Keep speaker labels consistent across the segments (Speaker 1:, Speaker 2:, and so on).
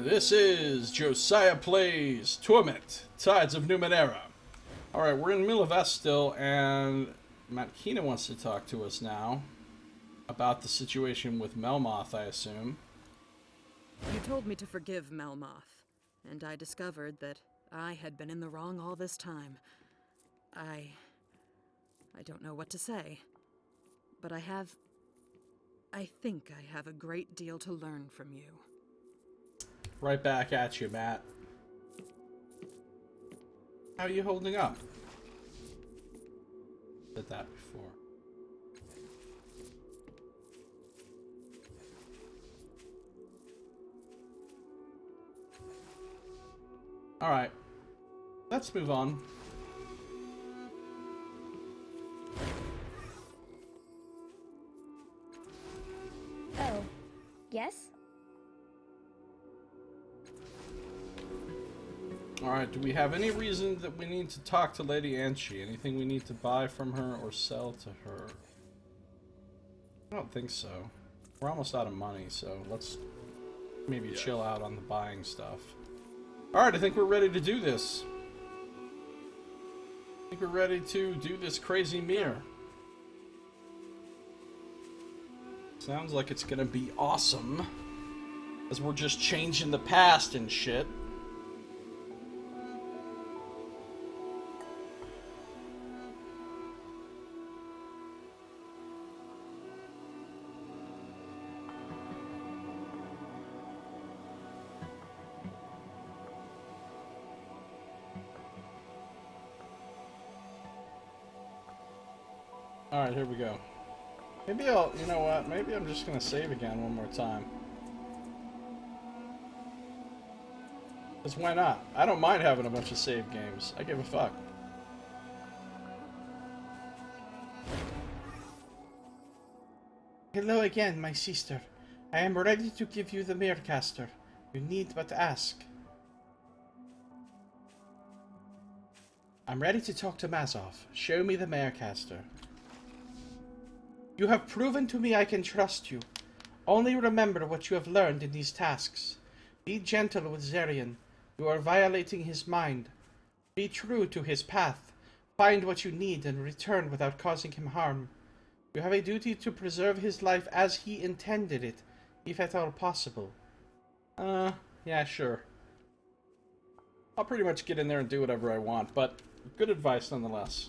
Speaker 1: This is Josiah Plays Torment, Tides of Numenera. Alright, we're in the middle of S still, and Matkina wants to talk to us now about the situation with Melmoth, I assume.
Speaker 2: You told me to forgive Melmoth, and I discovered that I had been in the wrong all this time. I don't know what to say, but I think I have a great deal to learn from you.
Speaker 1: Right back at you, Matt. How are you holding up? Did that before. Alright. Let's move on.
Speaker 3: Oh, yes?
Speaker 1: Alright, do we have any reason that we need to talk to Lady Anchi? Anything we need to buy from her or sell to her? I don't think so. We're almost out of money, so let's maybe chill out on the buying stuff. Alright, I think we're ready to do this. I think we're ready to do this crazy mirror. Sounds like it's gonna be awesome. As we're just changing the past and shit. Alright, here we go. Maybe I'll, you know what, maybe I'm just gonna save again one more time. Because why not? I don't mind having a bunch of save games. I give a fuck. Hello again, my sister. I am ready to give you the Mirrorcaster. You need but ask. I'm ready to talk to Mazov. Show me the Mirrorcaster. You have proven to me I can trust you. Only remember what you have learned in these tasks. Be gentle with Zerion. You are violating his mind. Be true to his path. Find what you need and return without causing him harm. You have a duty to preserve his life as he intended it, if at all possible. Yeah, sure. I'll pretty much get in there and do whatever I want, but good advice nonetheless.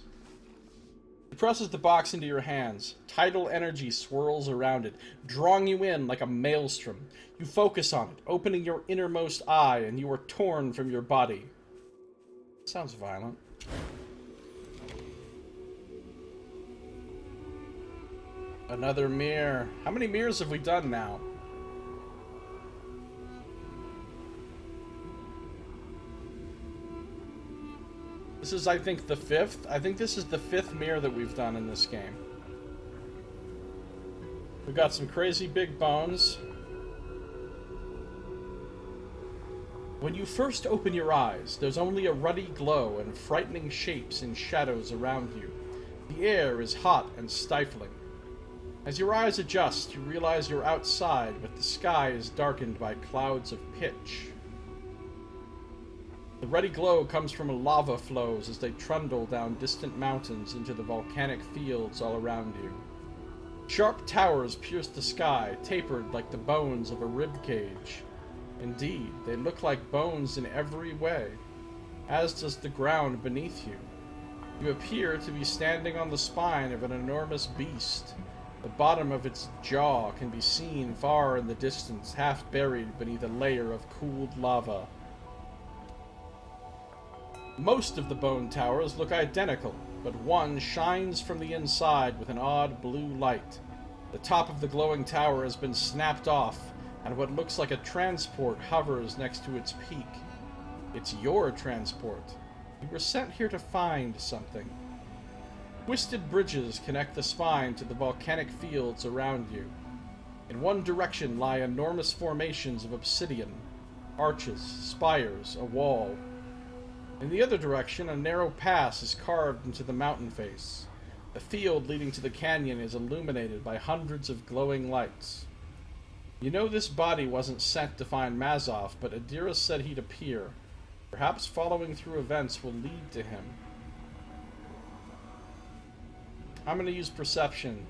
Speaker 1: It presses the box into your hands. Tidal energy swirls around it, drawing you in like a maelstrom. You focus on it, opening your innermost eye, and you are torn from your body. Sounds violent. Another mirror. How many mirrors have we done now? This is, I think, the fifth. I think this is the fifth mirror that we've done in this game. We've got some crazy big bones. When you first open your eyes, there's only a ruddy glow and frightening shapes and shadows around you. The air is hot and stifling. As your eyes adjust, you realize you're outside, but the sky is darkened by clouds of pitch. The ruddy glow comes from lava flows as they trundle down distant mountains into the volcanic fields all around you. Sharp towers pierce the sky, tapered like the bones of a ribcage. Indeed, they look like bones in every way, as does the ground beneath you. You appear to be standing on the spine of an enormous beast. The bottom of its jaw can be seen far in the distance, half buried beneath a layer of cooled lava. Most of the bone towers look identical, but one shines from the inside with an odd blue light. The top of the glowing tower has been snapped off, and what looks like a transport hovers next to its peak. It's your transport. You were sent here to find something. Twisted bridges connect the spine to the volcanic fields around you. In one direction lie enormous formations of obsidian, arches, spires, a wall. In the other direction, a narrow pass is carved into the mountain face. The field leading to the canyon is illuminated by hundreds of glowing lights. You know this body wasn't sent to find Mazov, but Adira said he'd appear. Perhaps following through events will lead to him. I'm going to use perception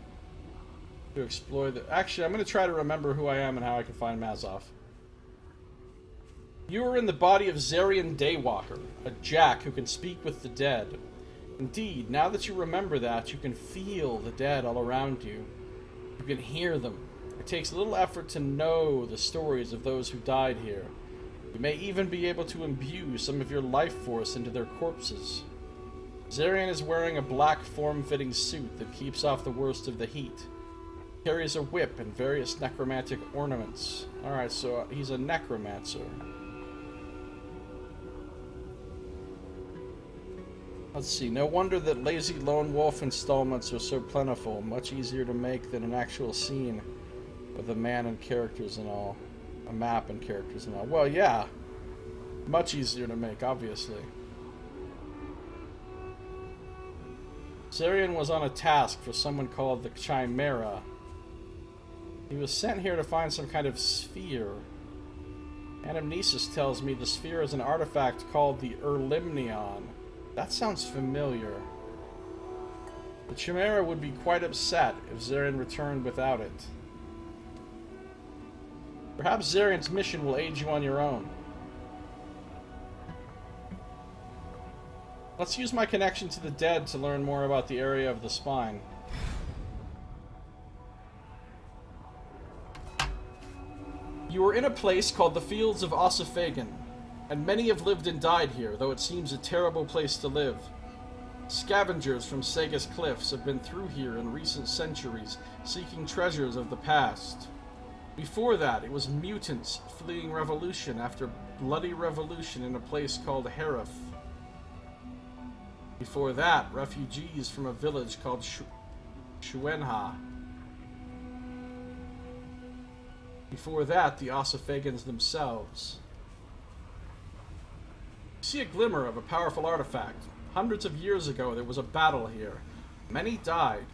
Speaker 1: to explore the... Actually, I'm going to try to remember who I am and how I can find Mazov. You are in the body of Zarian Daywalker, a jack who can speak with the dead. Indeed, now that you remember that, you can feel the dead all around you. You can hear them. It takes little effort to know the stories of those who died here. You may even be able to imbue some of your life force into their corpses. Zarian is wearing a black form-fitting suit that keeps off the worst of the heat. He carries a whip and various necromantic ornaments. Alright, so he's a necromancer. Let's see, no wonder that lazy lone wolf installments are so plentiful. Much easier to make than an actual scene with a man and characters and all. A map and characters and all. Well, yeah. Much easier to make, obviously. Zarian was on a task for someone called the Chimera. He was sent here to find some kind of sphere. Anamnesis tells me the sphere is an artifact called the Erlimnion. That sounds familiar. The Chimera would be quite upset if Zarian returned without it. Perhaps Zarian's mission will aid you on your own. Let's use my connection to the dead to learn more about the area of the spine. You are in a place called the Fields of Ossifagan, and many have lived and died here, though it seems a terrible place to live. Scavengers from Sega's cliffs have been through here in recent centuries, seeking treasures of the past. Before that, it was mutants fleeing revolution after bloody revolution in a place called Herif. Before that, refugees from a village called Shuenha. Before that, the Ossifagans themselves. You see a glimmer of a powerful artifact. Hundreds of years ago, there was a battle here. Many died.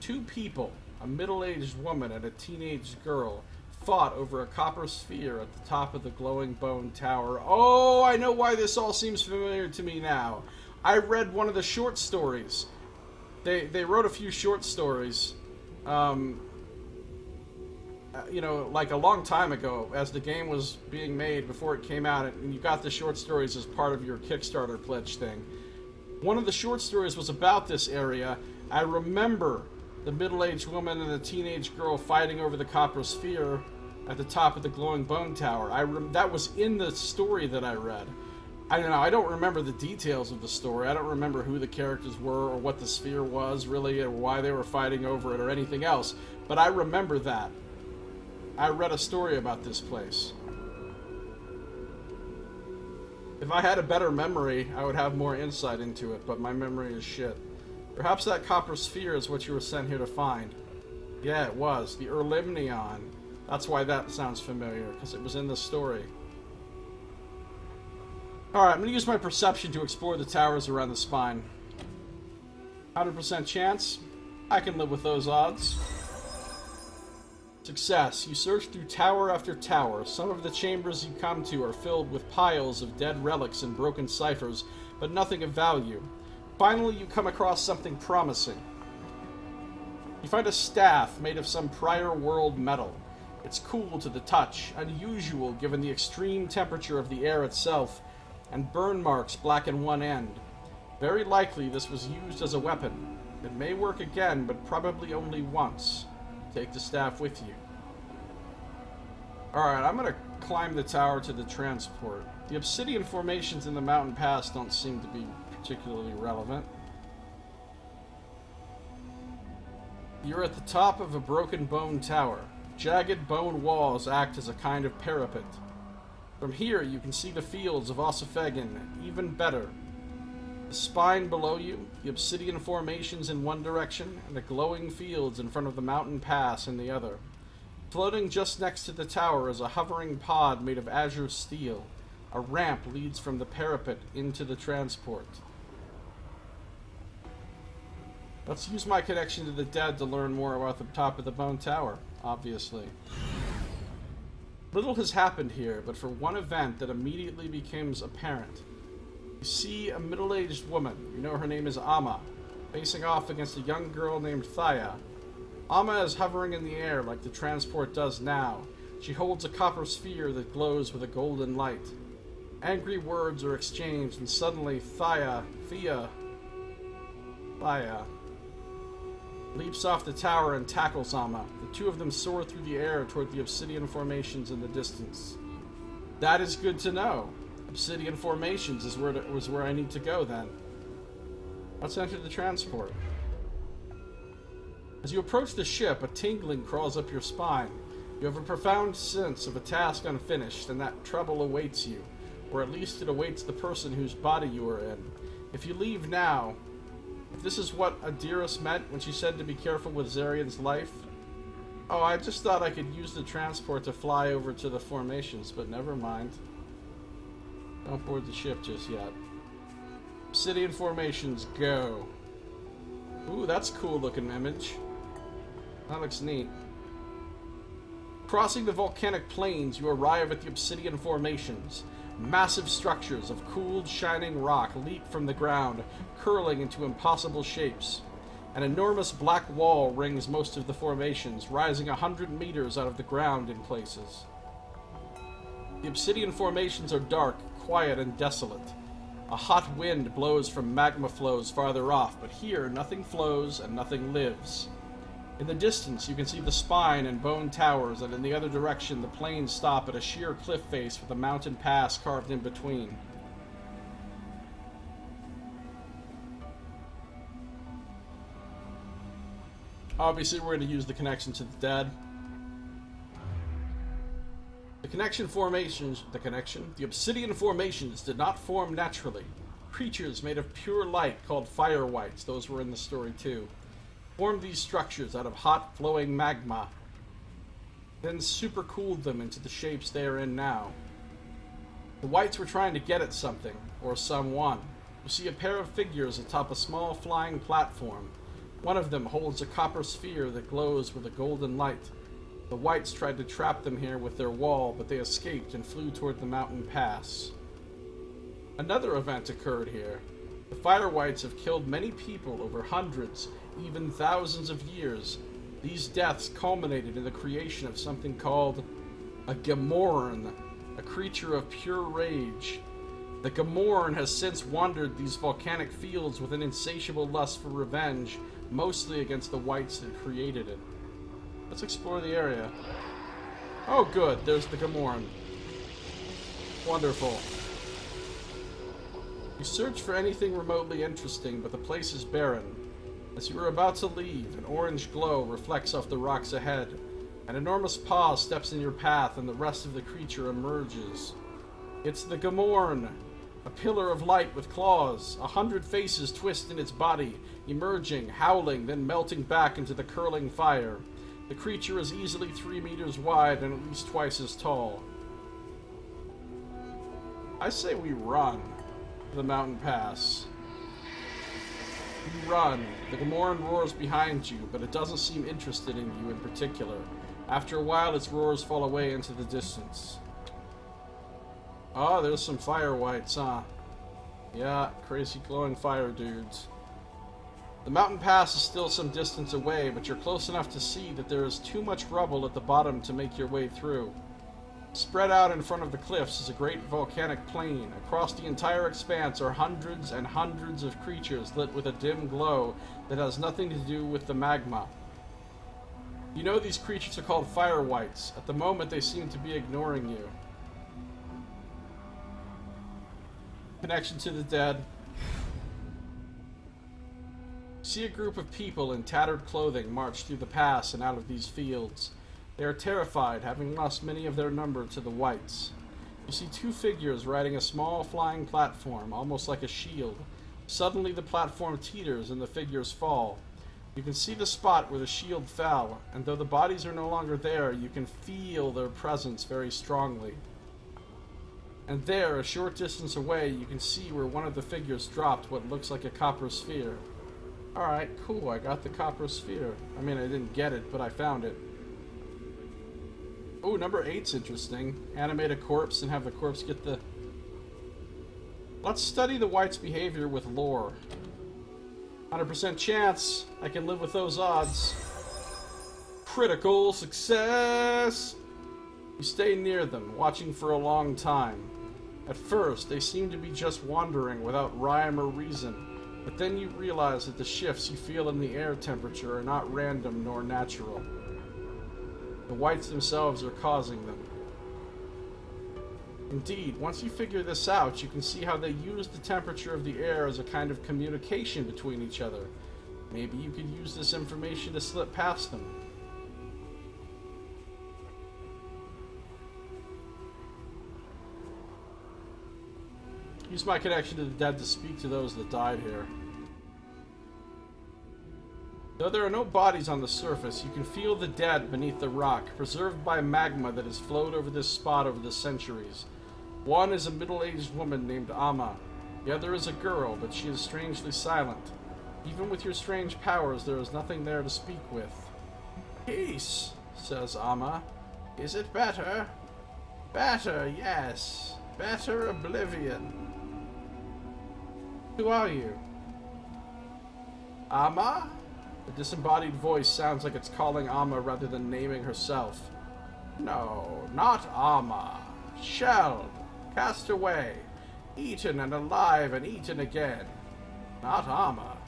Speaker 1: 2 people, a middle-aged woman and a teenage girl, fought over a copper sphere at the top of the glowing bone tower. Oh, I know why this all seems familiar to me now. I read one of the short stories. They wrote a few short stories, you know, like a long time ago, as the game was being made, before it came out, and you got the short stories as part of your Kickstarter pledge thing. One of the short stories was about this area. I remember the middle-aged woman and the teenage girl fighting over the copper sphere at the top of the glowing bone tower. That was in the story that I read. I don't know, I don't remember the details of the story. I don't remember who the characters were or what the sphere was, really, or why they were fighting over it or anything else. But I remember that. I read a story about this place. If I had a better memory, I would have more insight into it, but my memory is shit. Perhaps that copper sphere is what you were sent here to find. Yeah, it was. The Erlimnion. That's why that sounds familiar, because it was in the story. Alright, I'm going to use my perception to explore the towers around the spine. 100% chance. I can live with those odds. Success. You search through tower after tower. Some of the chambers you come to are filled with piles of dead relics and broken ciphers, but nothing of value. Finally, you come across something promising. You find a staff made of some prior world metal. It's cool to the touch, unusual given the extreme temperature of the air itself, and burn marks blacken one end. Very likely this was used as a weapon. It may work again, but probably only once. Take the staff with you. Alright, I'm going to climb the tower to the transport. The obsidian formations in the mountain pass don't seem to be particularly relevant. You're at the top of a broken bone tower. Jagged bone walls act as a kind of parapet. From here, you can see the fields of Ossifagan even better. The spine below you, the obsidian formations in one direction, and the glowing fields in front of the mountain pass in the other. Floating just next to the tower is a hovering pod made of azure steel. A ramp leads from the parapet into the transport. Let's use my connection to the dead to learn more about the top of the bone tower, obviously. Little has happened here, but for one event that immediately becomes apparent. You see a middle-aged woman, you know her name is Amma, facing off against a young girl named Thaya. Amma is hovering in the air like the transport does now. She holds a copper sphere that glows with a golden light. Angry words are exchanged, and suddenly Thaya leaps off the tower and tackles Amma. The two of them soar through the air toward the obsidian formations in the distance. That is good to know. Obsidian formations is where I need to go then. Let's enter the transport. As you approach the ship, a tingling crawls up your spine. You have a profound sense of a task unfinished, and that trouble awaits you. Or at least it awaits the person whose body you are in. If you leave now, if this is what Adiris meant when she said to be careful with Zarian's life. Oh, I just thought I could use the transport to fly over to the formations, but never mind. Don't board the ship just yet. Obsidian formations, go. Ooh, that's a cool looking image. That looks neat. Crossing the volcanic plains, you arrive at the obsidian formations. Massive structures of cooled, shining rock leap from the ground, curling into impossible shapes. An enormous black wall rings most of the formations, rising 100 meters out of the ground in places. The obsidian formations are dark, quiet, and desolate. A hot wind blows from magma flows farther off, but here nothing flows and nothing lives. In the distance, you can see the spine and bone towers, and in the other direction, the plains stop at a sheer cliff face with a mountain pass carved in between. Obviously, we're going to use the connection to the dead. The obsidian formations did not form naturally. Creatures made of pure light called fire wights, those were in the story too, formed these structures out of hot, flowing magma, then supercooled them into the shapes they are in now. The wights were trying to get at something, or someone. You see a pair of figures atop a small flying platform. One of them holds a copper sphere that glows with a golden light. The wights tried to trap them here with their wall, but they escaped and flew toward the mountain pass. Another event occurred here. The fire wights have killed many people over hundreds, even thousands of years. These deaths culminated in the creation of something called a Gamorn, a creature of pure rage. The Gamorn has since wandered these volcanic fields with an insatiable lust for revenge, mostly against the wights that created it. Let's explore the area. Oh good, there's the Gamorn. Wonderful. You search for anything remotely interesting, but the place is barren. As you are about to leave, an orange glow reflects off the rocks ahead. An enormous paw steps in your path, and the rest of the creature emerges. It's the Gamorn, a pillar of light with claws. 100 faces twist in its body, emerging, howling, then melting back into the curling fire. The creature is easily 3 meters wide and at least twice as tall. I say we run the mountain pass. You run. The Gamorn roars behind you, but it doesn't seem interested in you in particular. After a while, its roars fall away into the distance. Oh, there's some fire wights, huh? Yeah, crazy glowing fire dudes. The mountain pass is still some distance away, but you're close enough to see that there is too much rubble at the bottom to make your way through. Spread out in front of the cliffs is a great volcanic plain. Across the entire expanse are hundreds and hundreds of creatures lit with a dim glow that has nothing to do with the magma. You know these creatures are called fire wights. At the moment, they seem to be ignoring you. Connection to the dead. See a group of people in tattered clothing march through the pass and out of these fields. They are terrified, having lost many of their number to the wights. You see 2 figures riding a small flying platform, almost like a shield. Suddenly the platform teeters and the figures fall. You can see the spot where the shield fell, and though the bodies are no longer there, you can feel their presence very strongly. And there, a short distance away, you can see where one of the figures dropped what looks like a copper sphere. Alright, cool, I got the copper sphere. I mean, I didn't get it, but I found it. Oh, number 8's interesting. Animate a corpse and have the corpse get the... Let's study the white's behavior with lore. 100% chance I can live with those odds. Critical success! You stay near them, watching for a long time. At first, they seem to be just wandering without rhyme or reason, but then you realize that the shifts you feel in the air temperature are not random nor natural. The whites themselves are causing them. Indeed, once you figure this out, you can see how they use the temperature of the air as a kind of communication between each other. Maybe you could use this information to slip past them. Use my connection to the dead to speak to those that died here. Though there are no bodies on the surface, you can feel the dead beneath the rock, preserved by magma that has flowed over this spot over the centuries. One is a middle-aged woman named Amma. The other is a girl, but she is strangely silent. Even with your strange powers, there is nothing there to speak with. Peace, says Amma. Is it better? Better, yes. Better oblivion. Who are you? Amma? The disembodied voice sounds like it's calling Amma rather than naming herself. No, not Amma. Shelled. Cast away. Eaten and alive and eaten again. Not Amma.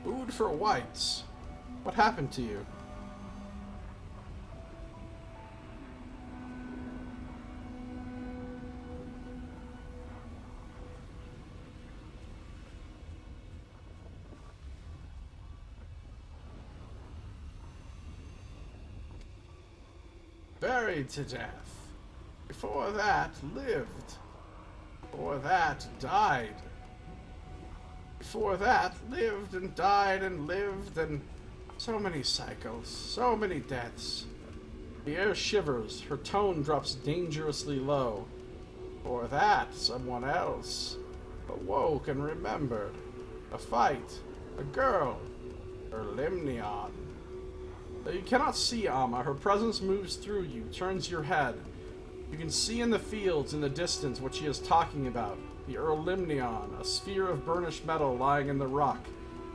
Speaker 1: Food for whites. What happened to you? Buried to death. Before that, lived. Before that, died. Before that, lived and died and lived, and so many cycles, so many deaths. The air shivers, her tone drops dangerously low. Before that, someone else. Awoke and remembered. A fight. A girl. Her Limnion. Though you cannot see Amma, her presence moves through you, turns your head. You can see in the fields in the distance what she is talking about. The Limnion, a sphere of burnished metal lying in the rock.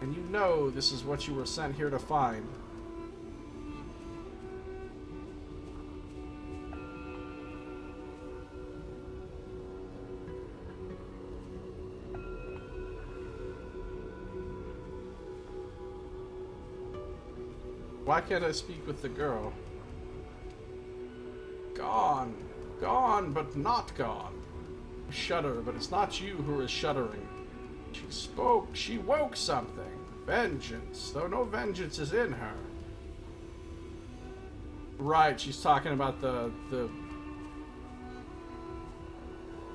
Speaker 1: And you know this is what you were sent here to find. Why can't I speak with the girl? Gone. Gone, but not gone. I shudder, but it's not you who is shuddering. She spoke. She woke something. Vengeance, though no vengeance is in her. Right, she's talking about the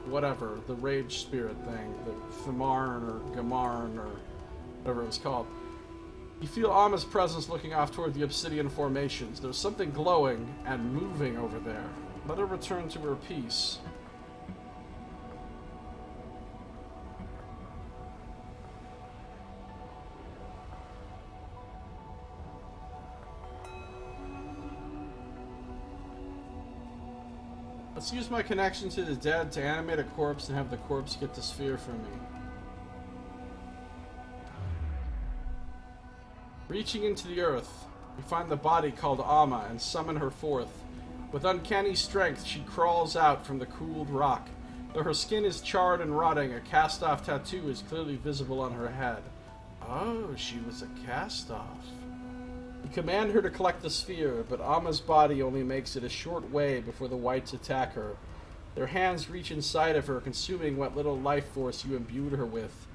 Speaker 1: whatever, the rage spirit thing, the Thamarn or Gamarn or whatever it was called. You feel Amma's presence looking off toward the obsidian formations. There's something glowing and moving over there. Let her return to her peace. Let's use my connection to the dead to animate a corpse and have the corpse get the sphere from me. Reaching into the earth, you find the body called Amma and summon her forth. With uncanny strength, she crawls out from the cooled rock. Though her skin is charred and rotting, a cast-off tattoo is clearly visible on her head. Oh, she was a cast-off. You command her to collect the sphere, but Amma's body only makes it a short way before the whites attack her. Their hands reach inside of her, consuming what little life force you imbued her with.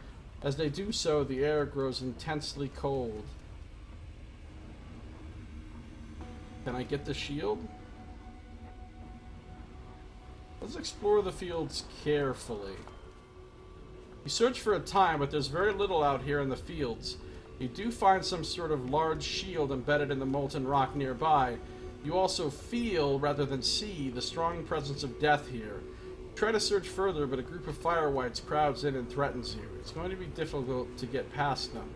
Speaker 1: As they do so, the air grows intensely cold. Can I get the shield? Let's explore the fields carefully. You search for a time, but there's very little out here in the fields. You do find some sort of large shield embedded in the molten rock nearby. You also feel, rather than see, the strong presence of death here. You try to search further, but a group of fire whites crowds in and threatens you. It's going to be difficult to get past them.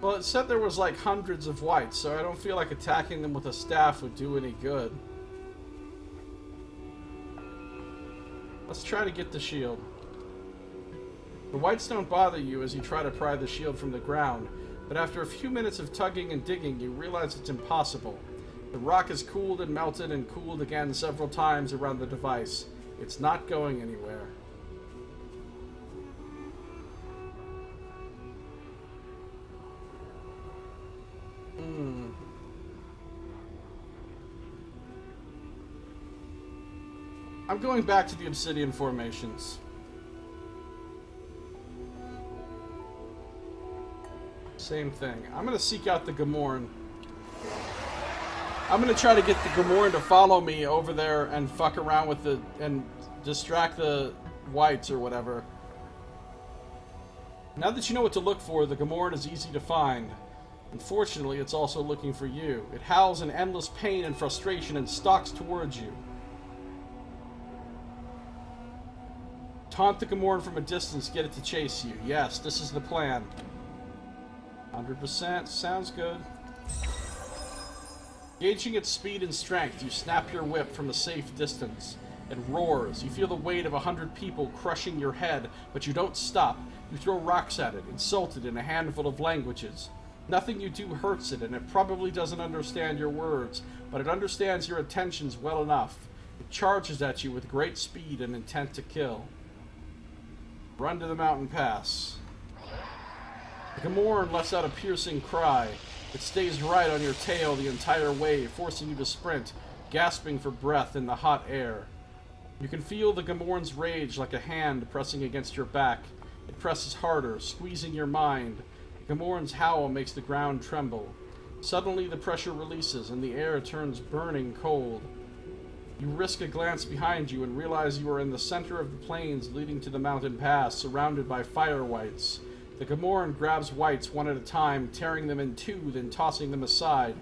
Speaker 1: Well, it said there was like hundreds of whites, so I don't feel like attacking them with a staff would do any good. Let's try to get the shield. The whites don't bother you as you try to pry the shield from the ground, but after a few minutes of tugging and digging, you realize it's impossible. The rock has cooled and melted and cooled again several times around the device. It's not going anywhere. I'm going back to the obsidian formations. Same thing. I'm going to seek out the Gamorrean. I'm going to try to get the Gamorrean to follow me over there and fuck around with the... and distract the whites or whatever. Now that you know what to look for, the Gamorrean is easy to find. Unfortunately, it's also looking for you. It howls in endless pain and frustration and stalks towards you. Taunt the Gamorrean from a distance, get it to chase you. Yes, this is the plan. 100%, sounds good. Gauging its speed and strength, you snap your whip from a safe distance. It roars. You feel the weight of 100 people crushing your head, but you don't stop. You throw rocks at it, insult it in a handful of languages. Nothing you do hurts it, and it probably doesn't understand your words, but it understands your intentions well enough. It charges at you with great speed and intent to kill. Run to the mountain pass. The Gamorrean lets out a piercing cry. It stays right on your tail the entire way, forcing you to sprint, gasping for breath in the hot air. You can feel the Gamorrean's rage like a hand pressing against your back. It presses harder, squeezing your mind. The Gamorrean's howl makes the ground tremble. Suddenly the pressure releases and the air turns burning cold. You risk a glance behind you and realize you are in the center of the plains leading to the mountain pass, surrounded by fire whites. The Gamorrean grabs whites one at a time, tearing them in two, then tossing them aside.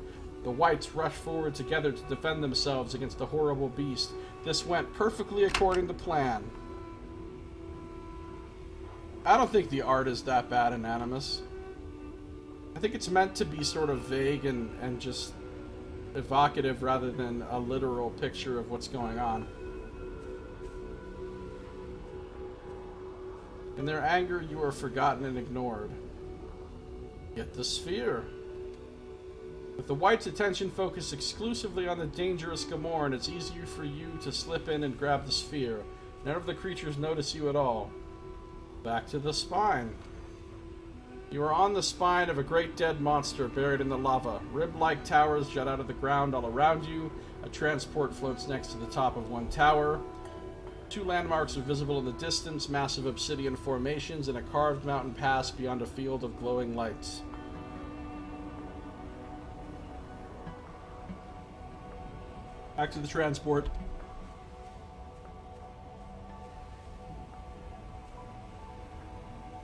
Speaker 1: The whites rush forward together to defend themselves against the horrible beast. This went perfectly according to plan. I don't think the art is that bad in Animus. I think it's meant to be sort of vague and just evocative rather than a literal picture of what's going on. In their anger, you are forgotten and ignored. Get the sphere. With the white's attention focused exclusively on the dangerous Gamorrean, it's easier for you to slip in and grab the sphere. None of the creatures notice you at all. Back to the spine. You are on the spine of a great dead monster buried in the lava. Rib-like towers jut out of the ground all around you. A transport floats next to the top of one tower. Two landmarks are visible in the distance, massive obsidian formations, and a carved mountain pass beyond a field of glowing lights. Back to the transport.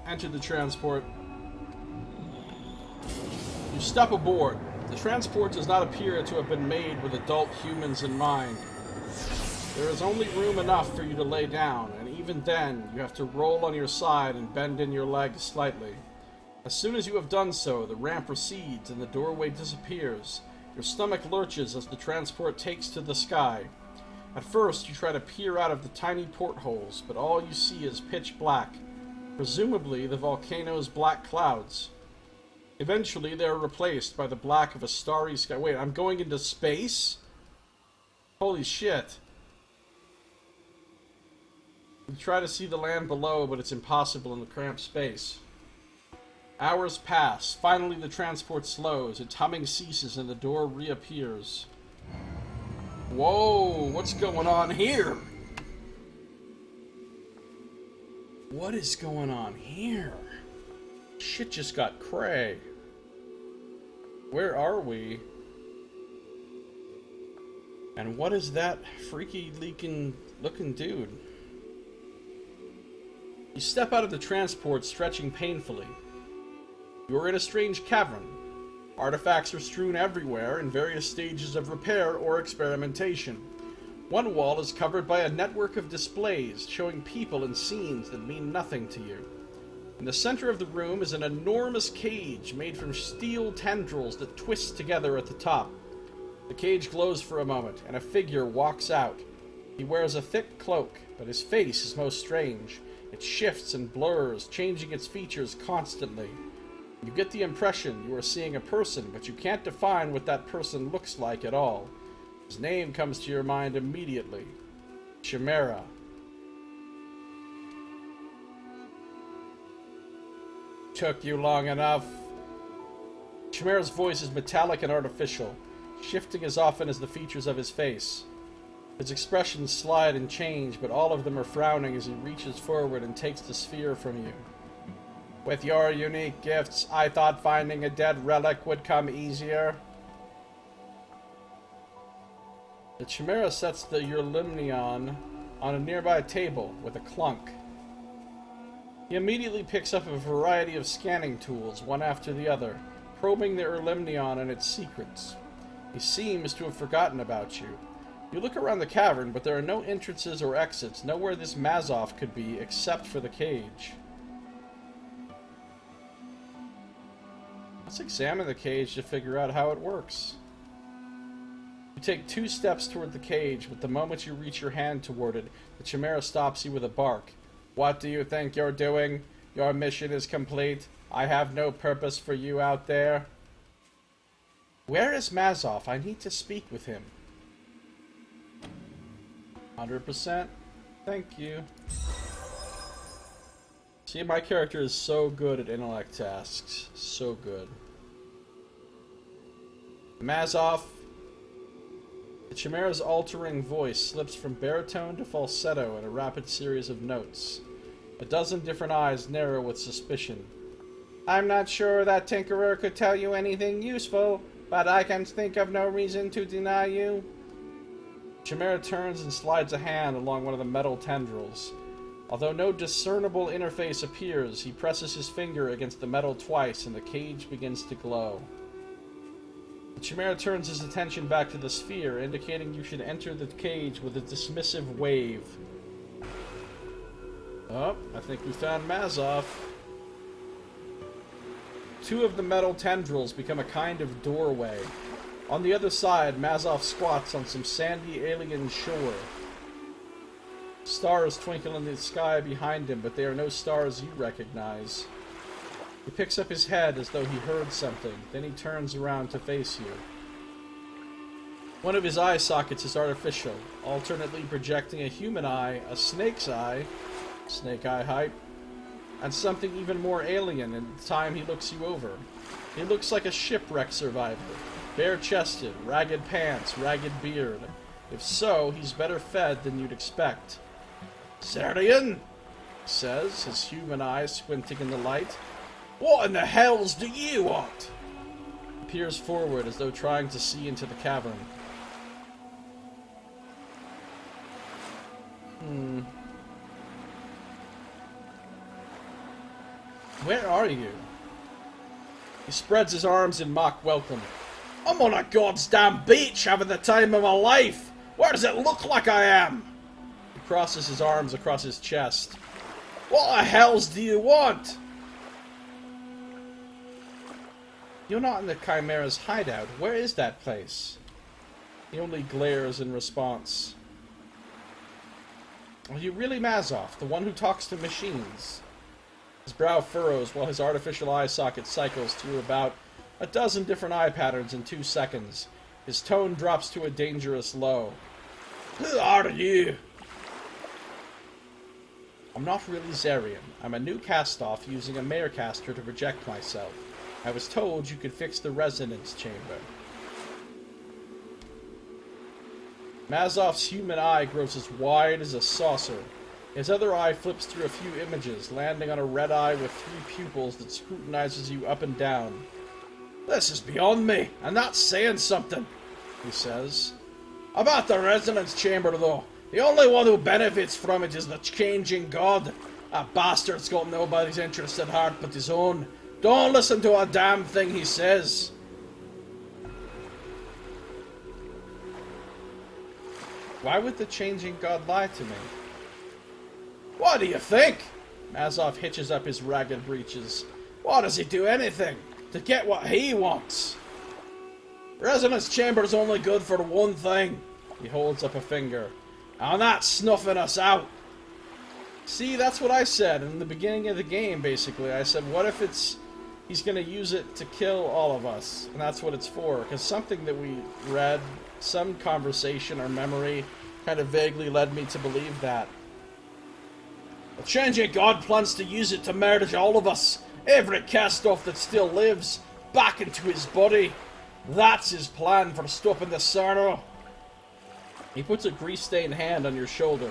Speaker 1: Enter the transport. You step aboard. The transport does not appear to have been made with adult humans in mind. There is only room enough for you to lay down, and even then, you have to roll on your side and bend in your legs slightly. As soon as you have done so, the ramp recedes and the doorway disappears. Your stomach lurches as the transport takes to the sky. At first, you try to peer out of the tiny portholes, but all you see is pitch black. Presumably the volcano's black clouds. Eventually, they are replaced by the black of a starry sky. Wait, I'm going into space? Holy shit. You try to see the land below, but it's impossible in the cramped space. Hours pass. Finally, the transport slows. Its humming ceases and the door reappears. Whoa, what's going on here? What is going on here? Shit just got cray. Where are we? And what is that freaky looking dude? You step out of the transport, stretching painfully. You are in a strange cavern. Artifacts are strewn everywhere in various stages of repair or experimentation. One wall is covered by a network of displays showing people and scenes that mean nothing to you. In the center of the room is an enormous cage made from steel tendrils that twist together at the top. The cage glows for a moment, and a figure walks out. He wears a thick cloak, but his face is most strange. It shifts and blurs, changing its features constantly. You get the impression you are seeing a person, but you can't define what that person looks like at all. His name comes to your mind immediately. Chimera. Took you long enough. Chimera's voice is metallic and artificial, shifting as often as the features of his face. His expressions slide and change, but all of them are frowning as he reaches forward and takes the sphere from you. With your unique gifts, I thought finding a dead relic would come easier. The Chimera sets the Urlimnion on a nearby table with a clunk. He immediately picks up a variety of scanning tools, one after the other, probing the Urlimnion and its secrets. He seems to have forgotten about you. You look around the cavern, but there are no entrances or exits, nowhere this Mazov could be except for the cage. Let's examine the cage to figure out how it works. You take 2 steps toward the cage, but the moment you reach your hand toward it, the Chimera stops you with a bark. What do you think you're doing? Your mission is complete. I have no purpose for you out there. Where is Mazov? I need to speak with him. 100%. Thank you. See, my character is so good at intellect tasks. So good. Mazov. The Chimera's altering voice slips from baritone to falsetto in a rapid series of notes. A dozen different eyes narrow with suspicion. I'm not sure that Tinkerer could tell you anything useful, but I can think of no reason to deny you. Chimera turns and slides a hand along one of the metal tendrils. Although no discernible interface appears, he presses his finger against the metal twice and the cage begins to glow. The Chimera turns his attention back to the sphere, indicating you should enter the cage with a dismissive wave. Oh, I think we found Mazov. 2 of the metal tendrils become a kind of doorway. On the other side, Mazov squats on some sandy alien shore. Stars twinkle in the sky behind him, but they are no stars you recognize. He picks up his head as though he heard something, then he turns around to face you. One of his eye sockets is artificial, alternately projecting a human eye, a snake's eye, snake eye hype, and something even more alien in the time he looks you over. He looks like a shipwreck survivor, bare-chested, ragged pants, ragged beard. If so, he's better fed than you'd expect. Zerian, he says, his human eyes squinting in the light. What in the hells do you want? He peers forward as though trying to see into the cavern. Where are you? He spreads his arms in mock welcome. I'm on a goddamn beach having the time of my life. Where does it look like I am? He crosses his arms across his chest. What the hells do you want? You're not in the Chimera's hideout. Where is that place? He only glares in response. Are you really Mazov, the one who talks to machines? His brow furrows while his artificial eye socket cycles through about a dozen different eye patterns in 2 seconds. His tone drops to a dangerous low. Who are you? I'm not really Zerian. I'm a new cast-off using a Marecaster to project myself. I was told you could fix the resonance chamber. Mazov's human eye grows as wide as a saucer. His other eye flips through a few images, landing on a red eye with 3 pupils that scrutinizes you up and down. This is beyond me, and that's saying something, he says. About the resonance chamber, though, the only one who benefits from it is the changing god. That bastard's got nobody's interest at heart but his own. Don't listen to a damn thing he says. Why would the changing god lie to me? What do you think? Mazov hitches up his ragged breeches. Why does he do anything? To get what he wants. Resonance chamber's only good for one thing. He holds up a finger. And that's snuffing us out. See, that's what I said in the beginning of the game, basically. I said, what if he's going to use it to kill all of us? And that's what it's for. Because something that we read, some conversation or memory, kind of vaguely led me to believe that. The changing god plans to use it to merge all of us, every cast-off that still lives, back into his body. That's his plan for stopping the Sarno. He puts a grease-stained hand on your shoulder.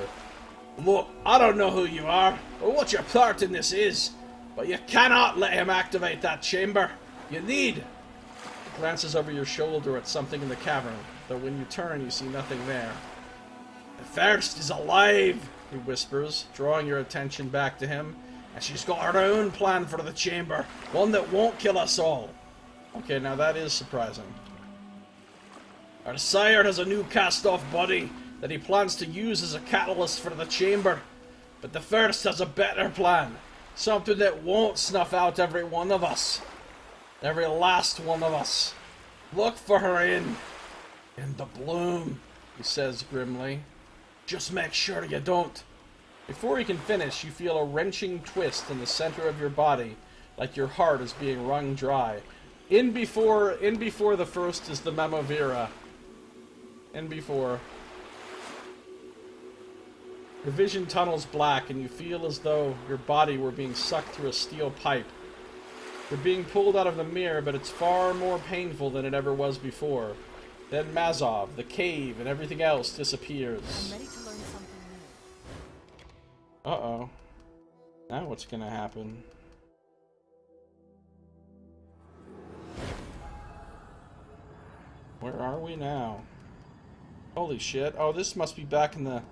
Speaker 1: Look, I don't know who you are, or what your part in this is, but you cannot let him activate that chamber. You need... He glances over your shoulder at something in the cavern, though when you turn you see nothing there. The first is alive, he whispers, drawing your attention back to him, and she's got her own plan for the chamber, one that won't kill us all. Okay, now that is surprising. Our sire has a new cast-off body that he plans to use as a catalyst for the chamber. But the first has a better plan. Something that won't snuff out every one of us. Every last one of us. Look for her in the bloom, he says grimly. Just make sure you don't. Before he can finish, you feel a wrenching twist in the center of your body, like your heart is being wrung dry. In before the first is the Memovira. In before. Your vision tunnels black, and you feel as though your body were being sucked through a steel pipe. You're being pulled out of the mirror, but it's far more painful than it ever was before. Then Mazov, the cave, and everything else disappears.
Speaker 2: I'm ready to learn something new.
Speaker 1: Uh-oh. Now what's gonna happen? Where are we now? Holy shit. Oh, this must be back in the...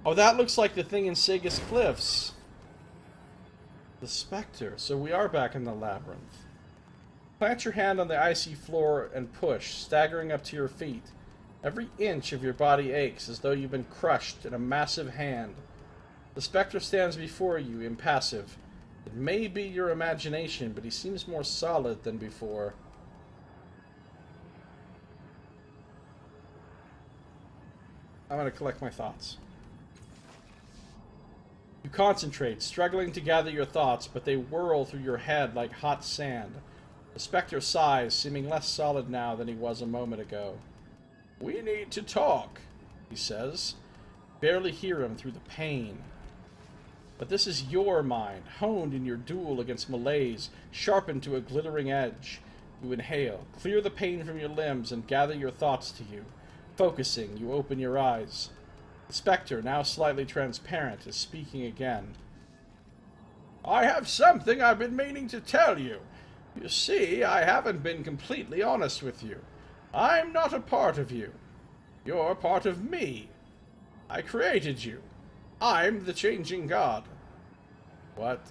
Speaker 1: Oh, that looks like the thing in Sagas Cliffs. The Spectre. So we are back in the labyrinth. Plant your hand on the icy floor and push, staggering up to your feet. Every inch of your body aches as though you've been crushed in a massive hand. The Spectre stands before you, impassive. It may be your imagination, but he seems more solid than before. I'm going to collect my thoughts. You concentrate, struggling to gather your thoughts, but they whirl through your head like hot sand. The Spectre sighs, seeming less solid now than he was a moment ago. We need to talk, he says. Barely hear him through the pain. But this is your mind, honed in your duel against malaise, sharpened to a glittering edge. You inhale, clear the pain from your limbs, and gather your thoughts to you. Focusing, you open your eyes. The Spectre, now slightly transparent, is speaking again. I have something I've been meaning to tell you. You see, I haven't been completely honest with you. I'm not a part of you. You're part of me. I created you. I'm the changing god. What?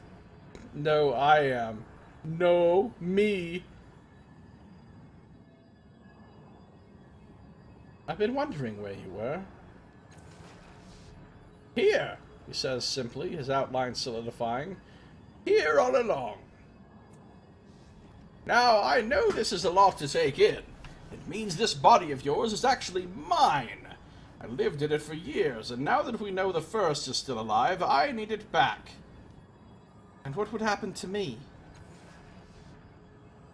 Speaker 1: No, I am. No, me. I've been wondering where you were. Here, he says simply, his outline solidifying. Here all along. Now, I know this is a lot to take in. It means this body of yours is actually mine. I lived in it for years, and now that we know the first is still alive, I need it back. And what would happen to me?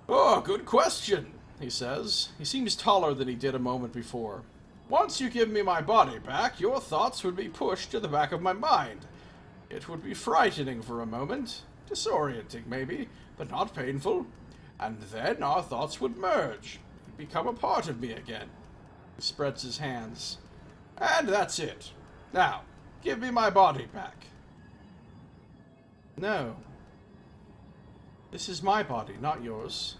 Speaker 1: Oh, good question, he says. He seems taller than he did a moment before. Once you give me my body back, your thoughts would be pushed to the back of my mind. It would be frightening for a moment, disorienting maybe, but not painful. And then our thoughts would merge, become a part of me again. He spreads his hands. And that's it. Now, give me my body back. No. This is my body, not yours.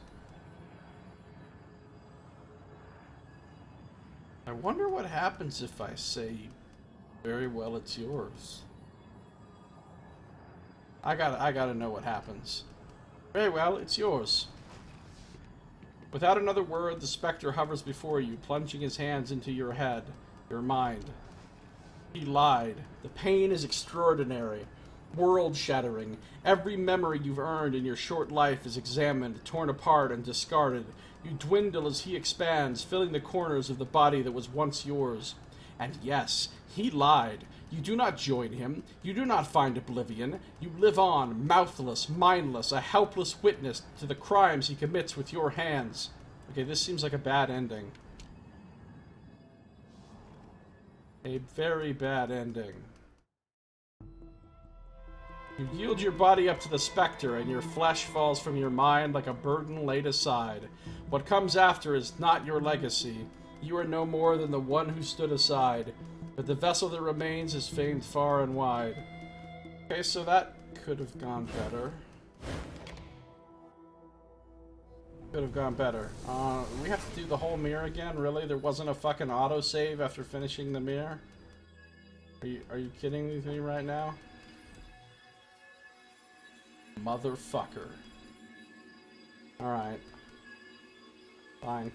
Speaker 1: I wonder what happens if I say, very well, it's yours. I gotta know what happens. Very well, it's yours. Without another word, the Spectre hovers before you, plunging his hands into your head, your mind. He lied. The pain is extraordinary. world-shattering. Every memory you've earned in your short life is examined, torn apart, and discarded. You dwindle as he expands, filling the corners of the body that was once yours. And yes, he lied. You do not join him. You do not find oblivion. You live on, mouthless, mindless, a helpless witness to the crimes he commits with your hands. Okay, this seems like a bad ending. A very bad ending. You yield your body up to the specter, and your flesh falls from your mind like a burden laid aside. What comes after is not your legacy. You are no more than the one who stood aside, but the vessel that remains is famed far and wide. Okay, so that could have gone better. Could have gone better. We have to do the whole mirror again? Really? There wasn't a fucking autosave after finishing the mirror? Are you kidding me right now? Motherfucker. Alright. Fine.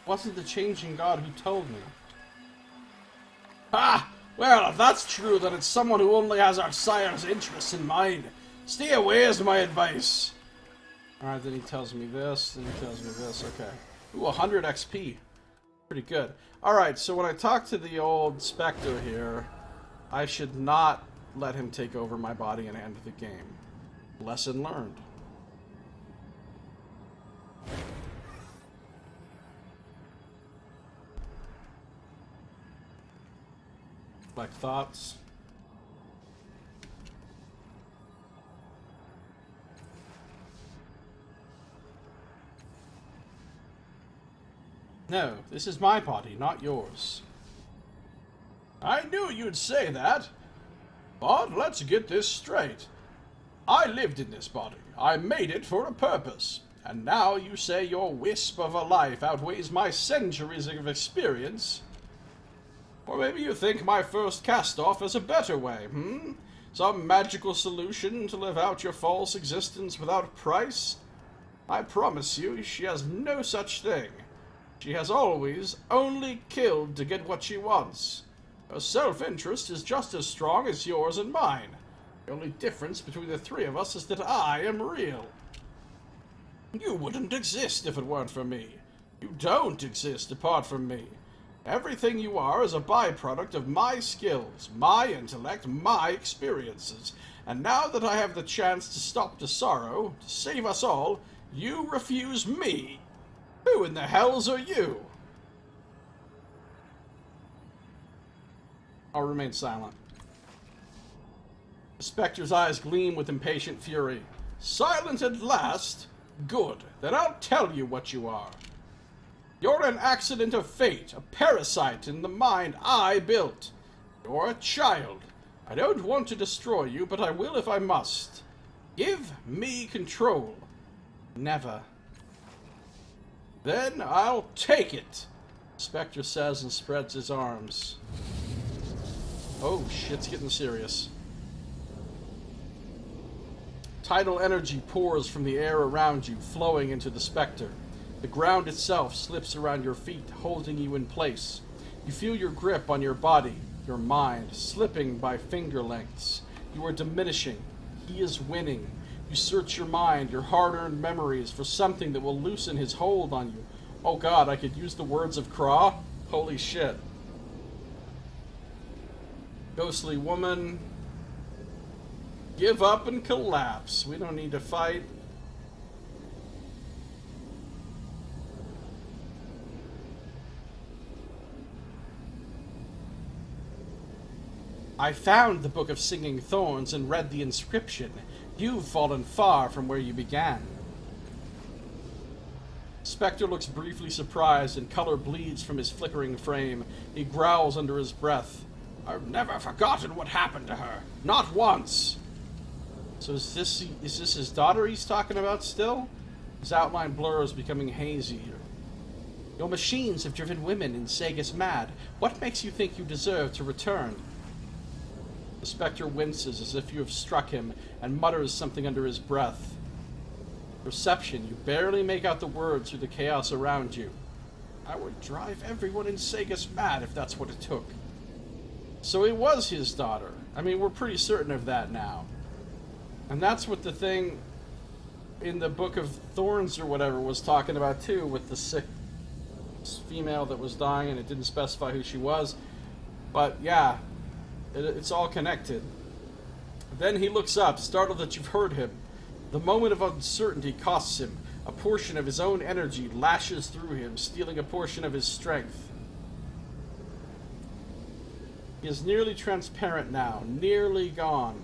Speaker 1: Wasn't the changing god who told me. Ah! Well, if that's true, then it's someone who only has our sire's interests in mind. Stay away is my advice. Alright, then he tells me this, then he tells me this, okay. Ooh, 100 XP. Pretty good. Alright, so when I talk to the old Spectre here, I should not let him take over my body and end the game. Lesson learned. Like thoughts. No, this is my body, not yours. I knew you'd say that. But let's get this straight. I lived in this body. I made it for a purpose. And now you say your wisp of a life outweighs my centuries of experience? Or maybe you think my first cast-off is a better way, Some magical solution to live out your false existence without price? I promise you, she has no such thing. She has always only killed to get what she wants. Her self-interest is just as strong as yours and mine. The only difference between the three of us is that I am real. You wouldn't exist if it weren't for me. You don't exist apart from me. Everything you are is a byproduct of my skills, my intellect, my experiences. And now that I have the chance to stop the sorrow, to save us all, you refuse me. Who in the hells are you? I'll remain silent. The Spectre's eyes gleam with impatient fury. Silent at last? Good. Then I'll tell you what you are. You're an accident of fate, a parasite in the mind I built. You're a child. I don't want to destroy you, but I will if I must. Give me control. Never. Then I'll take it, Spectre says and spreads his arms. Oh, shit's getting serious. Tidal energy pours from the air around you, flowing into the Spectre. The ground itself slips around your feet, holding you in place. You feel your grip on your body, your mind, slipping by finger lengths. You are diminishing. He is winning. You search your mind, your hard-earned memories, for something that will loosen his hold on you. Oh god, I could use the words of Craw? Holy shit. Ghostly woman. Give up and collapse. We don't need to fight. I found the Book of Singing Thorns and read the inscription. You've fallen far from where you began. Spectre looks briefly surprised and color bleeds from his flickering frame. He growls under his breath. I've never forgotten what happened to her. Not once. So is this his daughter he's talking about still? His outline blurs, becoming hazy. Your machines have driven women in Sagas mad. What makes you think you deserve to return? The Spectre winces as if you have struck him and mutters something under his breath. Perception, you barely make out the words through the chaos around you. I would drive everyone in Sagas mad if that's what it took. So it was his daughter. I mean, we're pretty certain of that now. And that's what the thing in the Book of Thorns or whatever was talking about too, with the sick female that was dying and it didn't specify who she was. But yeah, it's all connected. Then he looks up, startled that you've heard him. The moment of uncertainty costs him. A portion of his own energy lashes through him, stealing a portion of his strength. He is nearly transparent now, nearly gone.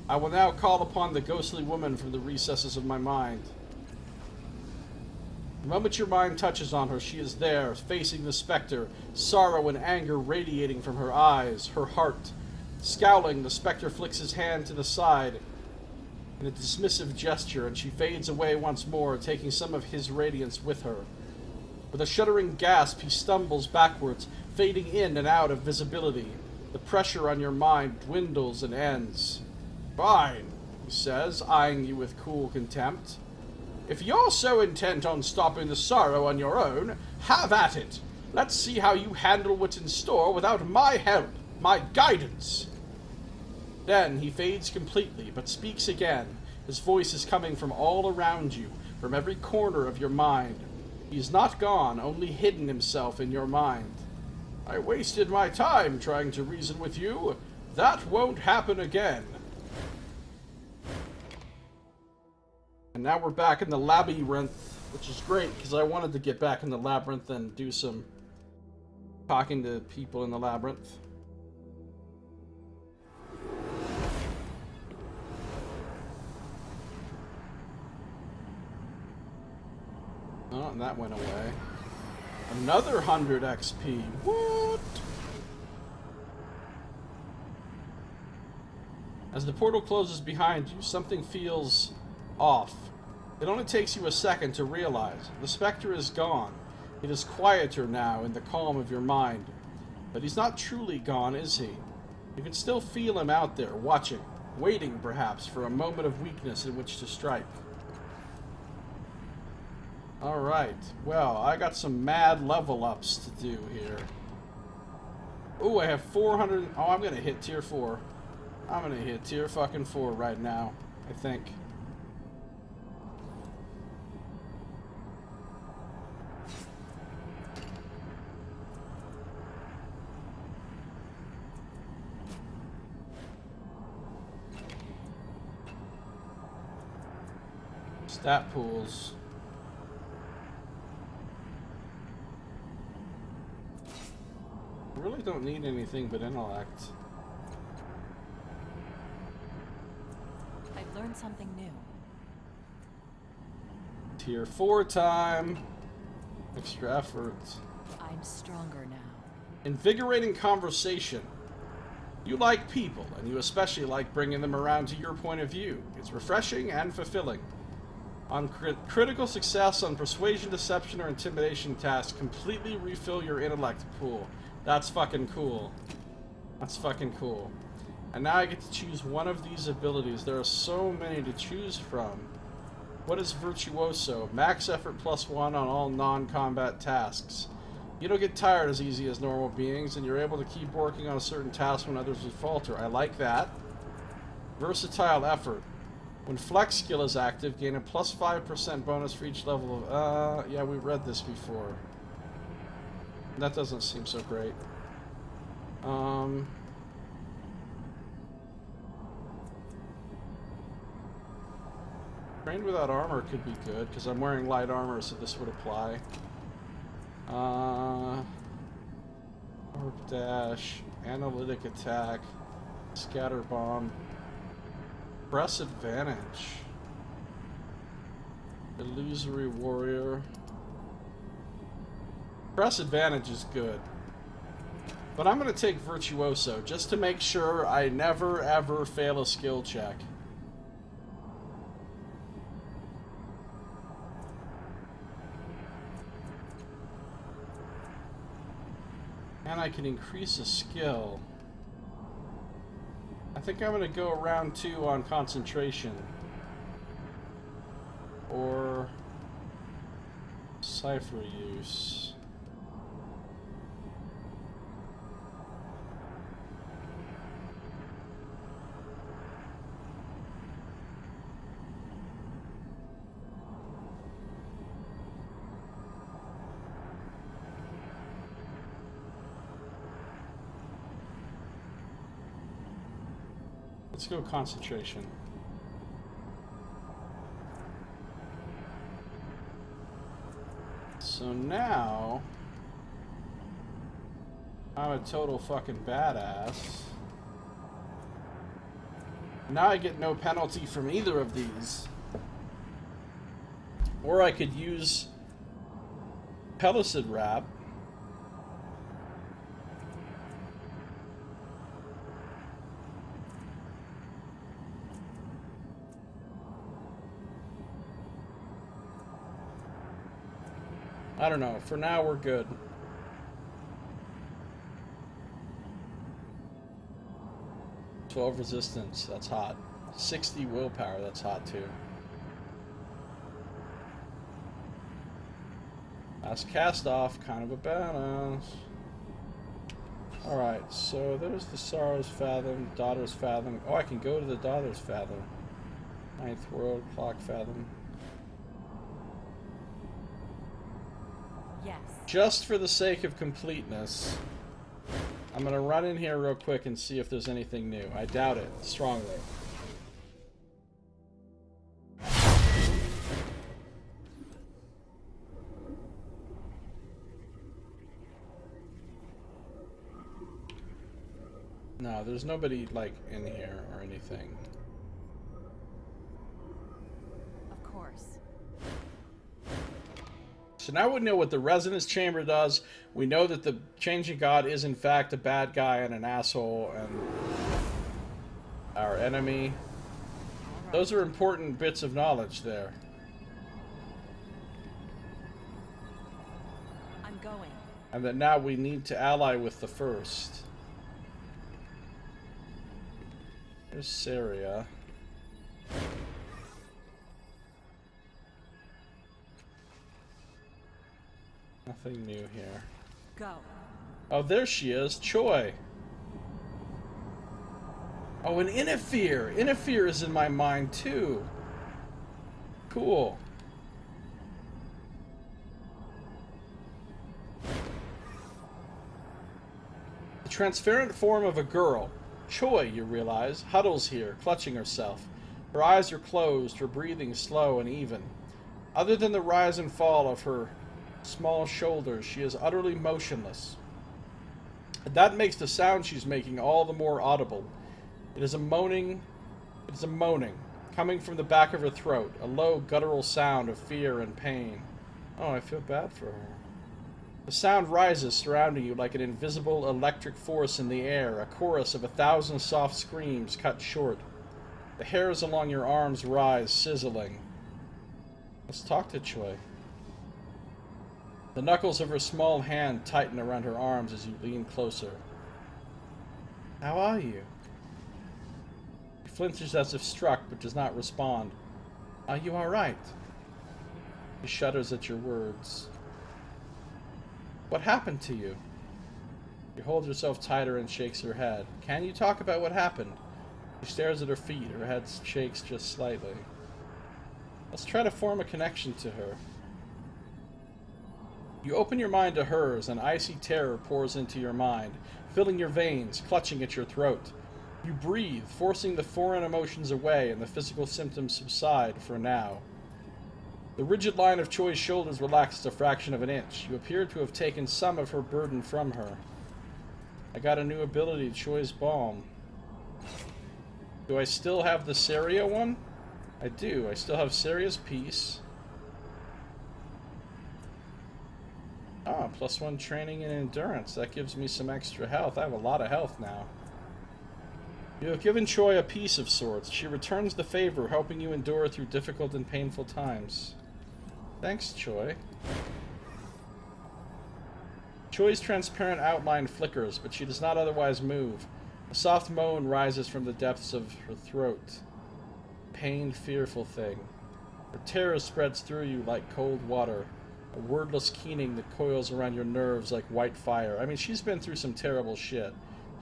Speaker 1: I will now call upon the ghostly woman from the recesses of my mind. The moment your mind touches on her, she is there, facing the Spectre, sorrow and anger radiating from her eyes, her heart. Scowling, the Spectre flicks his hand to the side in a dismissive gesture, and she fades away once more, taking some of his radiance with her. With a shuddering gasp, he stumbles backwards, fading in and out of visibility. The pressure on your mind dwindles and ends. Fine, he says, eyeing you with cool contempt. If you're so intent on stopping the sorrow on your own, have at it. Let's see how you handle what's in store without my help, my guidance. Then he fades completely, but speaks again. His voice is coming from all around you, from every corner of your mind. He's not gone, only hidden himself in your mind. I wasted my time trying to reason with you. That won't happen again. And now we're back in the labyrinth, which is great, because I wanted to get back in the labyrinth and do some talking to people in the labyrinth. Oh, and that went away. Another 100 XP. What? As the portal closes behind you, something feels off. It only takes you a second to realize. The Spectre is gone. It is quieter now in the calm of your mind. But he's not truly gone, is he? You can still feel him out there, watching, waiting perhaps for a moment of weakness in which to strike. Alright, well, I got some mad level ups to do here. Ooh, I have 400... Oh, I'm gonna hit tier 4. I'm gonna hit tier fucking 4 right now, I think. Stat pools. I really don't need anything but intellect.
Speaker 4: I've learned something new.
Speaker 1: Tier 4 time. Extra effort.
Speaker 4: I'm stronger now.
Speaker 1: Invigorating conversation. You like people, and you especially like bringing them around to your point of view. It's refreshing and fulfilling. On critical success on persuasion, deception, or intimidation tasks, completely refill your intellect pool. That's fucking cool. That's fucking cool. And now I get to choose one of these abilities. There are so many to choose from. What is Virtuoso? Max effort +1 on all non-combat tasks. You don't get tired as easy as normal beings, and you're able to keep working on a certain task when others would falter. I like that. Versatile effort. When flex skill is active, gain a +5% bonus for each level of... yeah, we read this before. That doesn't seem so great. Trained without armor could be good, because I'm wearing light armor, so this would apply. Orb dash, analytic attack, scatter bomb, press advantage, illusory warrior. Press advantage is good, but I'm going to take Virtuoso just to make sure I never ever fail a skill check. And I can increase a skill. I think I'm going to go around 2 on concentration. Or cipher use. Let's go concentration. So now I'm a total fucking badass. Now I get no penalty from either of these. Or I could use Pellucid Wrap. I don't know. For now, we're good. 12 resistance. That's hot. 60 willpower. That's hot, too. That's cast off. Kind of a badass. Alright, so there's the Sorrow's Fathom, Daughter's Fathom. Oh, I can go to the Daughter's Fathom. Ninth World, Clock Fathom.
Speaker 2: Yes.
Speaker 1: Just for the sake of completeness, I'm going to run in here real quick and see if there's anything new. I doubt it, strongly. No, there's nobody, like, in here or anything.
Speaker 2: Of course.
Speaker 1: So now we know what the Resonance Chamber does. We know that the Changing God is, in fact, a bad guy and an asshole and our enemy.
Speaker 2: Right.
Speaker 1: Those are important bits of knowledge there.
Speaker 2: I'm going.
Speaker 1: And that now we need to ally with the first. There's Saria. Nothing new here.
Speaker 2: Go.
Speaker 1: Oh, there she is, Choi. Oh, and Inafir. Inafir is in my mind too. Cool. The transparent form of a girl. Choi, you realize, huddles here, clutching herself. Her eyes are closed, her breathing slow and even. Other than the rise and fall of her small shoulders, she is utterly motionless. And that makes the sound she's making all the more audible. It is a moaning, coming from the back of her throat, a low guttural sound of fear and pain. Oh, I feel bad for her. The sound rises, surrounding you like an invisible electric force in the air, a chorus of 1,000 soft screams cut short. The hairs along your arms rise, sizzling. Let's talk to Choi. The knuckles of her small hand tighten around her arms as you lean closer. How are you? She flinches as if struck, but does not respond. Are you alright? She shudders at your words. What happened to you? She holds herself tighter and shakes her head. Can you talk about what happened? She stares at her feet. Her head shakes just slightly. Let's try to form a connection to her. You open your mind to hers, and icy terror pours into your mind, filling your veins, clutching at your throat. You breathe, forcing the foreign emotions away, and the physical symptoms subside for now. The rigid line of Choi's shoulders relaxes a fraction of an inch. You appear to have taken some of her burden from her. I got a new ability, Choi's Balm. Do I still have the Saria one? I do. I still have Saria's Peace. Ah, +1 training and endurance. That gives me some extra health. I have a lot of health now. You have given Choi a piece of sorts. She returns the favor, helping you endure through difficult and painful times. Thanks, Choi. Choi's transparent outline flickers, but she does not otherwise move. A soft moan rises from the depths of her throat. Pained, fearful thing. Her terror spreads through you like cold water. A wordless keening that coils around your nerves like white fire. I mean, she's been through some terrible shit.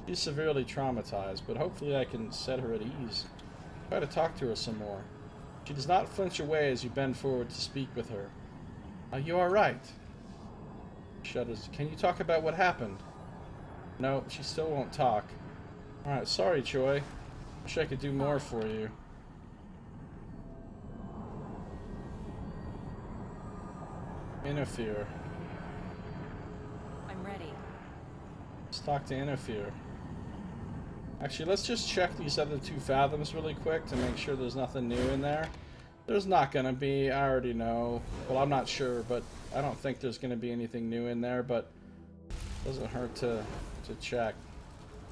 Speaker 1: She's severely traumatized, but hopefully I can set her at ease. Try to talk to her some more. She does not flinch away as you bend forward to speak with her. Are you alright? Shudders. Can you talk about what happened? No, she still won't talk. Alright, sorry, Choi. Wish I could do more for you. Interfere.
Speaker 2: I'm ready.
Speaker 1: Let's talk to Interfere. Actually, let's just check these other 2 fathoms really quick to make sure there's nothing new in there. There's not gonna be, I already know. Well, I'm not sure, but I don't think there's gonna be anything new in there, but it doesn't hurt to check.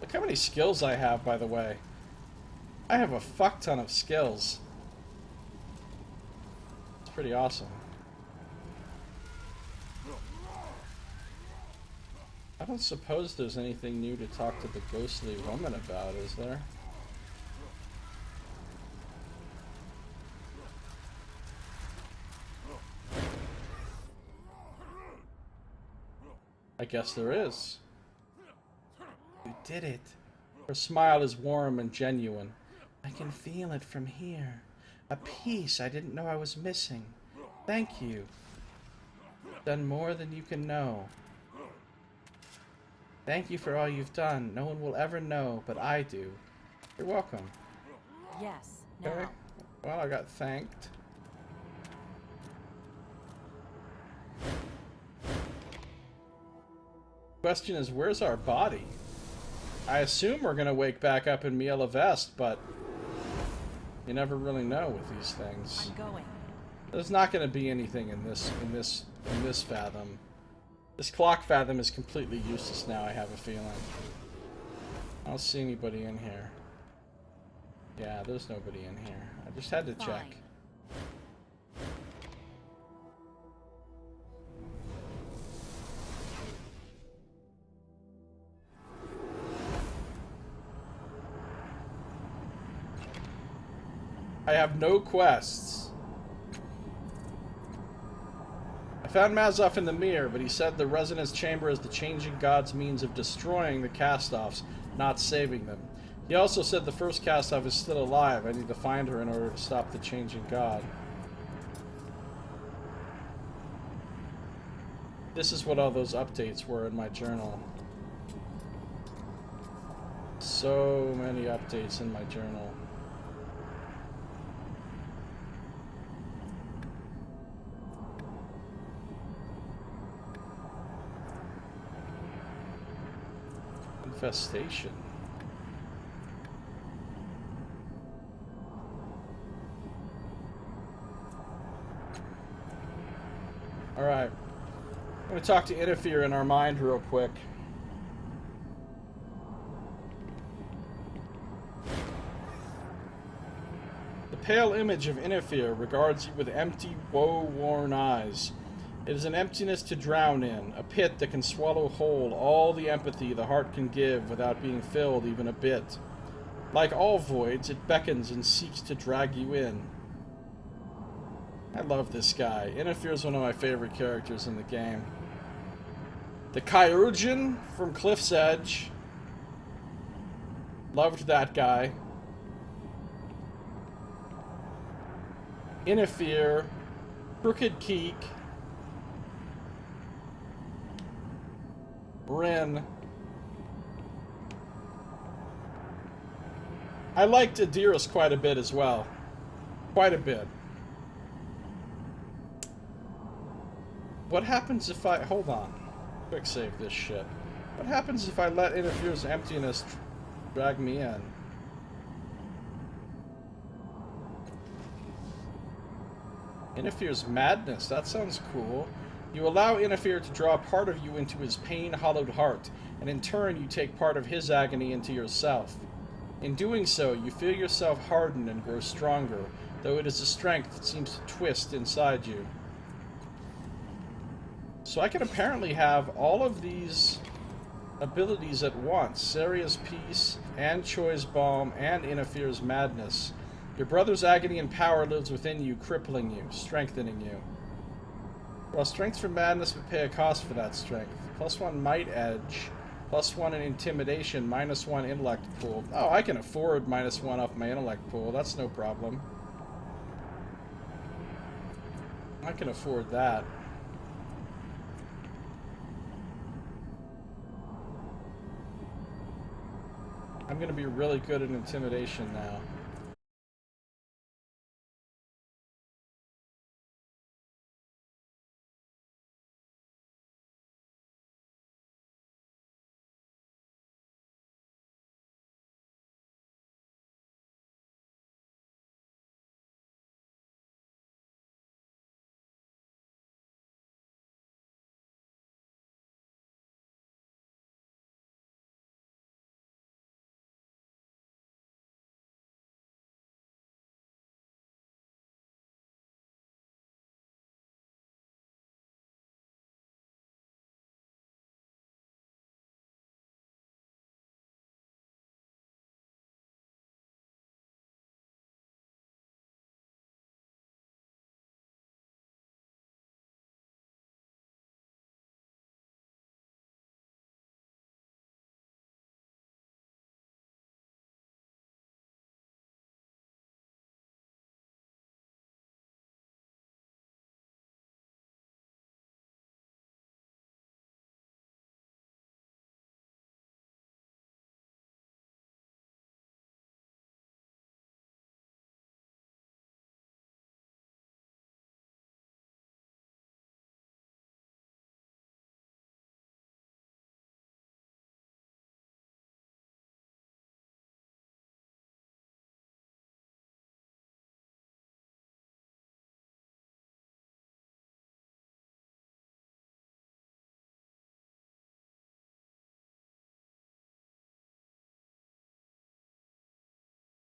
Speaker 1: Look how many skills I have, by the way. I have a fuck ton of skills. It's pretty awesome. I don't suppose there's anything new to talk to the ghostly woman about, is there? I guess there is. You did it. Her smile is warm and genuine. I can feel it from here. A piece I didn't know I was missing. Thank you. Done more than you can know. Thank you for all you've done. No one will ever know, but I do. You're welcome.
Speaker 2: Yes,
Speaker 1: Okay.
Speaker 2: now.
Speaker 1: Well, I got thanked. Question is, where's our body? I assume we're gonna wake back up in Miela Vest, but you never really know with these things.
Speaker 2: I'm going.
Speaker 1: There's not gonna be anything in this fathom. This clock fathom is completely useless now, I have a feeling. I don't see anybody in here. Yeah, there's nobody in here. I just had to check. I have no quests. I found Mazoff in the mirror, but he said the Resonance Chamber is the changing god's means of destroying the cast-offs, not saving them. He also said the first cast-off is still alive. I need to find her in order to stop the changing god. This is what all those updates were in my journal. So many updates in my journal. Infestation. Alright. I'm going to talk to Inifir in our mind real quick. The pale image of Inifir regards you with empty, woe-worn eyes. It is an emptiness to drown in, a pit that can swallow whole all the empathy the heart can give without being filled even a bit. Like all voids, it beckons and seeks to drag you in. I love this guy. Inifir is one of my favorite characters in the game. The Kyurgin from Cliff's Edge. Loved that guy. Inifir. Crooked Keek. Rin. I liked Adiris quite a bit as well. Quite a bit. What happens if I... Hold on. Quick save this shit. What happens if I let Inifir's emptiness drag me in? Inifir's madness. That sounds cool. You allow Inifir to draw part of you into his pain-hollowed heart, and in turn you take part of his agony into yourself. In doing so, you feel yourself harden and grow stronger, though it is a strength that seems to twist inside you. So I can apparently have all of these abilities at once. Seria's Peace, and Choi's Balm, and Inifir's Madness. Your brother's agony and power lives within you, crippling you, strengthening you. While Strength for Madness would pay a cost for that strength. +1 Might Edge, +1 in Intimidation, -1 Intellect pool. Oh, I can afford -1 off my Intellect pool, that's no problem. I can afford that. I'm gonna be really good at Intimidation now.